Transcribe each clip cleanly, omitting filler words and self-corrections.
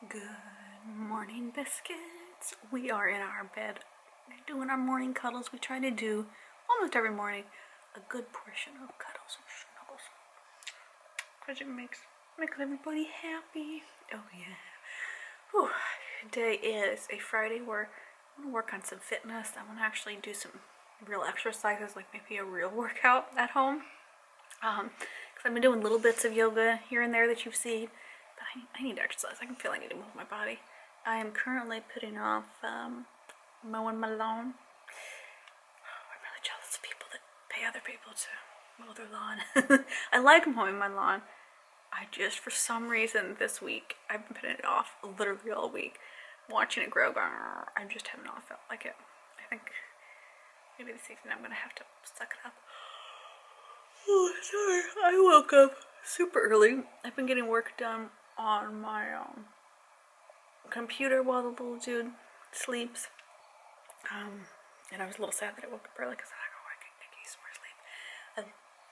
Good morning, biscuits. We are in our bed doing our morning cuddles. We try to do almost every morning a good portion of cuddles and snuggles because it makes everybody happy. Oh yeah. Whew. Today is a Friday where I'm gonna work on some fitness. I want to actually do some real exercises, like maybe a real workout at home. Because I've been doing little bits of yoga here and there that you've seen. I need to exercise. I can feel I need to move my body. I am currently putting off mowing my lawn. Oh, I'm really jealous of people that pay other people to mow their lawn. I like mowing my lawn. I just, for some reason this week, I've been putting it off literally all week. Watching it grow, I just have not felt like it. I think maybe this evening I'm going to have to suck it up. Oh, sorry. I woke up super early. I've been getting work done on my computer while the little dude sleeps. And I was a little sad that I woke up early because I was like, oh, I can use some more sleep.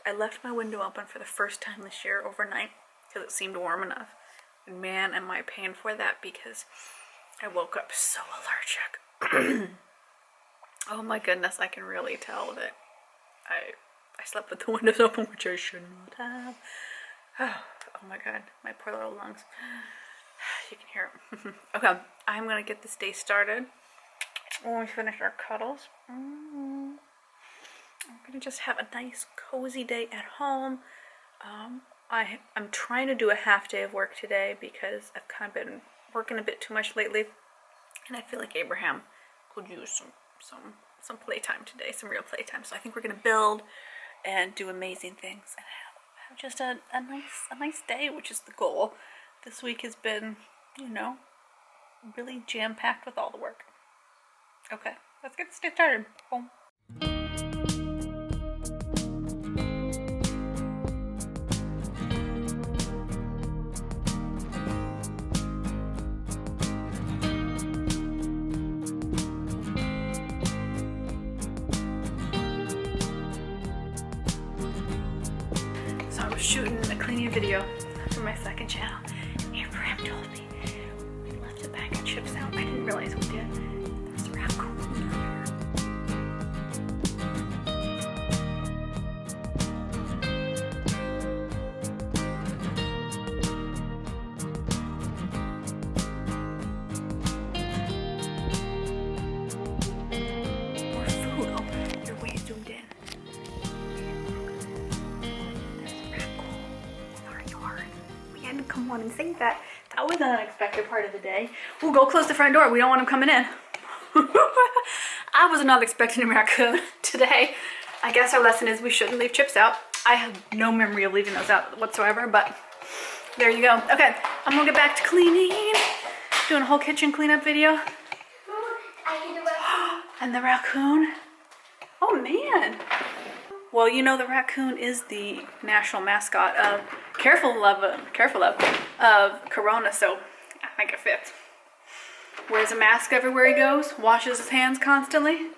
I left my window open for the first time this year overnight because it seemed warm enough. And man, am I paying for that because I woke up so allergic. Oh my goodness, I can really tell that I slept with the windows open, which I should not have. Oh my god, my poor little lungs. You can hear it. Okay, I'm gonna get this day started when we finish our cuddles. I'm gonna just have a nice cozy day at home. I'm trying to do a half day of work today because I've kind of been working a bit too much lately, and I feel like Abraham could use some playtime today, some real playtime. So I think we're gonna build and do amazing things and have just a nice day, which is the goal. This week has been, really jam-packed with all the work. Okay, let's get started. Boom. So I was shooting a cleaning video for my second channel. Abraham told me we left a bag of chips out. I didn't realize we did. There's a raccoon in there. More food. Oh, you're way zoomed in. There's a raccoon in our yard. We had to come on and say that. That was an unexpected part of the day. We'll go close the front door. We don't want him coming in. I was not expecting a raccoon today. I guess our lesson is we shouldn't leave chips out. I have no memory of leaving those out whatsoever, but there you go. Okay, I'm gonna get back to cleaning. Doing a whole kitchen cleanup video. And the raccoon. Oh man. Well, the raccoon is the national mascot of careful of Corona, so I think it fits. Wears a mask everywhere he goes, washes his hands constantly.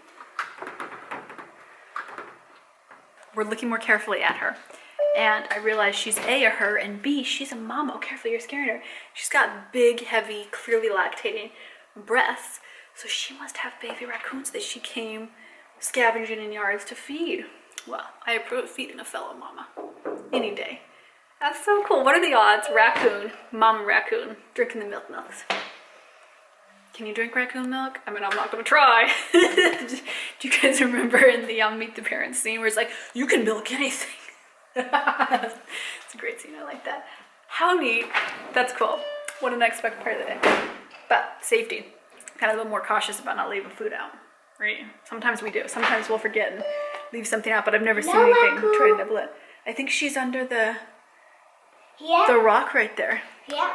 We're looking more carefully at her. And I realize she's A, a her, and B, she's a mama. Oh, careful, you're scaring her. She's got big, heavy, clearly lactating breasts, so she must have baby raccoons that she came scavenging in yards to feed. Well, I approve of feeding a fellow mama any day. That's so cool. What are the odds? Raccoon, mama raccoon, drinking the milks. Can you drink raccoon milk? I mean, I'm not gonna try. Do you guys remember in the Meet the Parents scene where it's like, you can milk anything? It's a great scene, I like that. How neat. That's cool. What an unexpected part of the day. But safety. Kind of a little more cautious about not leaving food out, right? Sometimes we do. Sometimes we'll forget and leave something out, but I've never seen anything try to nibble it. I think she's under the rock right there. Yeah.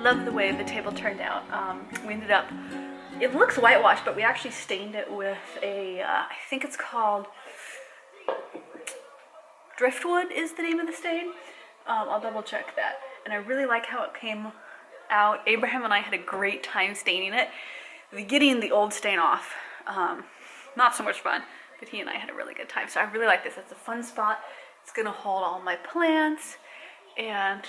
love the way the table turned out. We ended up, it looks whitewashed, but we actually stained it with a, I think it's called Driftwood is the name of the stain. I'll double check that. And I really like how it came out. Abraham and I had a great time staining it. Getting the old stain off, not so much fun, but he and I had a really good time. So I really like this. It's a fun spot. It's gonna hold all my plants and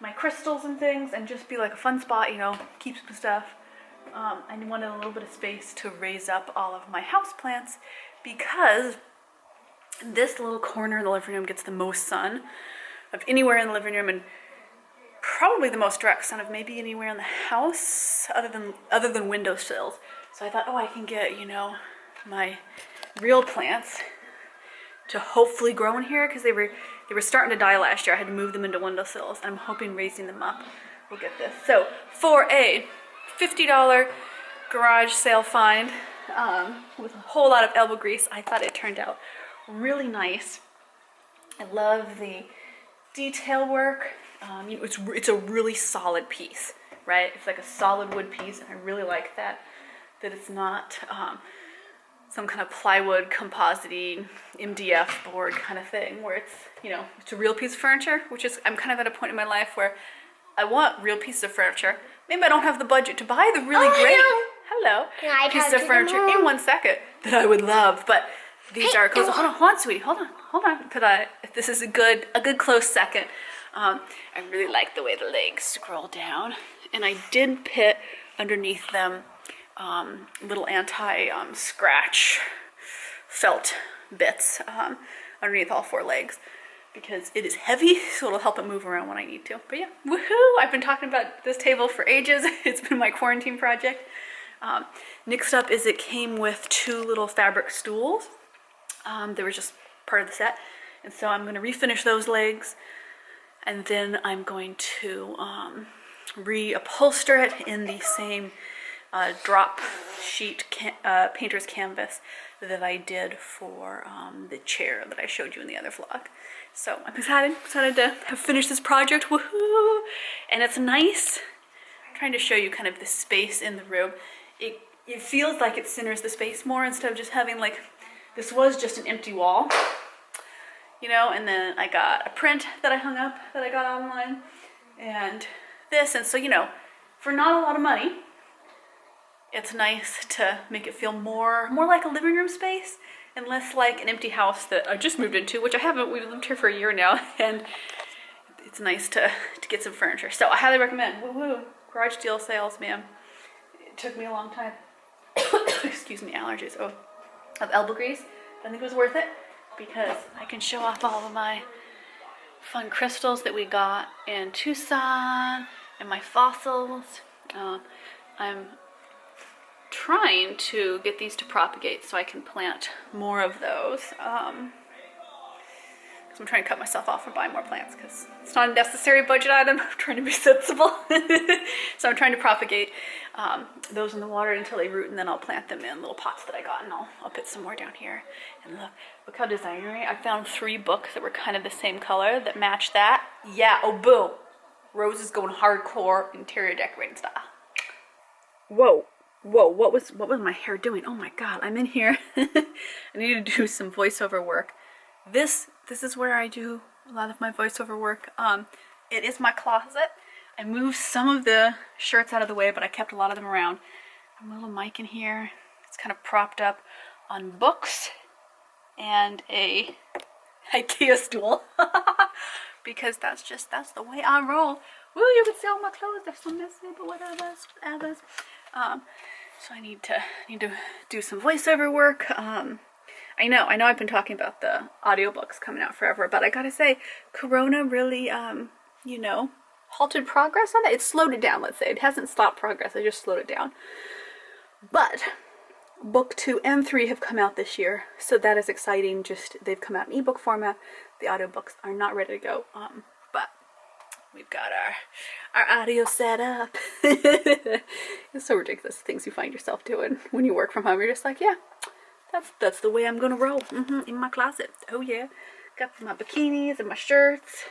my crystals and things and just be like a fun spot, you know, keep some stuff. I wanted a little bit of space to raise up all of my house plants because this little corner in the living room gets the most sun of anywhere in the living room, and probably the most direct sun of maybe anywhere in the house other than windowsills. So I thought, oh, I can get, you know, my real plants to hopefully grow in here because they were starting to die last year. I had to move them into windowsills, and I'm hoping raising them up will get this. So for a $50 garage sale find with a whole lot of elbow grease, I thought it turned out really nice. I love the detail work. You know, it's a really solid piece, right? It's like a solid wood piece, and I really like that it's not some kind of plywood composite MDF board kind of thing where it's, you know, it's a real piece of furniture, which is, I'm kind of at a point in my life where I want real pieces of furniture. Maybe I don't have the budget to buy the really great, hello, pieces of furniture in 1 second that I would love, but these are close. Hold on, sweetie, hold on. If this is a good close second. I really like the way the legs scroll down, and I did put underneath them little anti-scratch felt bits underneath all 4 legs because it is heavy, so it'll help it move around when I need to. But yeah, woohoo! I've been talking about this table for ages. It's been my quarantine project. Next up is it came with 2 little fabric stools. They were just part of the set, and so I'm going to refinish those legs, and then I'm going to reupholster it in the same drop sheet painter's canvas that I did for the chair that I showed you in the other vlog. So I'm excited to have finished this project, woohoo! And it's nice. I'm trying to show you kind of the space in the room. It feels like it centers the space more instead of just having like, this was just an empty wall, you know, and then I got a print that I hung up that I got online and this, and so, you know, for not a lot of money, it's nice to make it feel more like a living room space and less like an empty house that I just moved into, which I haven't. We've lived here for a year now, and it's nice to get some furniture. So I highly recommend. Woo-hoo. Garage deal sales, man. It took me a long time. Excuse me, allergies. Oh, of elbow grease. I think it was worth it because I can show off all of my fun crystals that we got in Tucson and my fossils. I'm trying to get these to propagate so I can plant more of those. I'm trying to cut myself off from buying more plants because it's not a necessary budget item. I'm trying to be sensible. So I'm trying to propagate those in the water until they root, and then I'll plant them in little pots that I got, and I'll put some more down here. And look how designery. I found 3 books that were kind of the same color that matched that. Yeah, oh boom. Rose is going hardcore interior decorating style. Whoa, what was my hair doing? Oh my god, I'm in here. I need to do some voiceover work. This is where I do a lot of my voiceover work. It is my closet. I moved some of the shirts out of the way, but I kept a lot of them around. I have a little mic in here. It's kind of propped up on books and a IKEA stool. Because that's the way I roll. Woo, you can see all my clothes. They're so messy, but whatever. So I need to do some voiceover work. I know I've been talking about the audiobooks coming out forever, but I gotta say, Corona really, you know, halted progress on that. It slowed it down, let's say. It hasn't stopped progress, I just slowed it down. But book 2 and 3 have come out this year, so that is exciting. Just, they've come out in ebook format. The audiobooks are not ready to go, but we've got our audio set up. It's so ridiculous, things you find yourself doing when you work from home. You're just like, yeah, that's the way I'm gonna roll. In my closet. Oh yeah, got my bikinis and my shirts.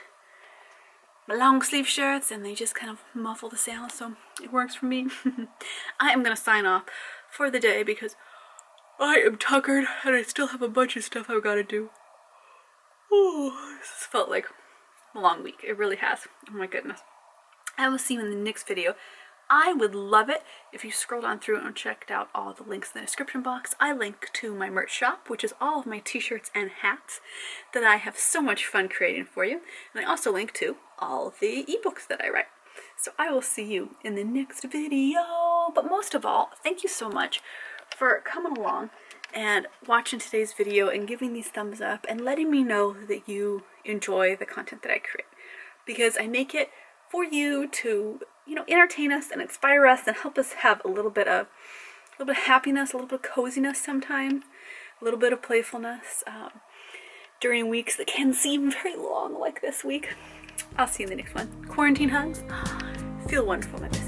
long sleeve shirts and they just kind of muffle the sound, so it works for me. I am gonna sign off for the day because I am tuckered and I still have a bunch of stuff I've got to do. Oh, this has felt like a long week. It really has. Oh my goodness. I will see you in the next video. I would love it if you scrolled on through and checked out all the links in the description box. I link to my merch shop, which is all of my t-shirts and hats that I have so much fun creating for you. And I also link to all the ebooks that I write. So I will see you in the next video. But most of all, thank you so much for coming along and watching today's video and giving these thumbs up and letting me know that you enjoy the content that I create. Because I make it for you to, you know, entertain us and inspire us and help us have a little bit of happiness, a little bit of coziness sometimes, a little bit of playfulness during weeks that can seem very long like this week. I'll see you in the next one. Quarantine hugs. Feel wonderful, my best.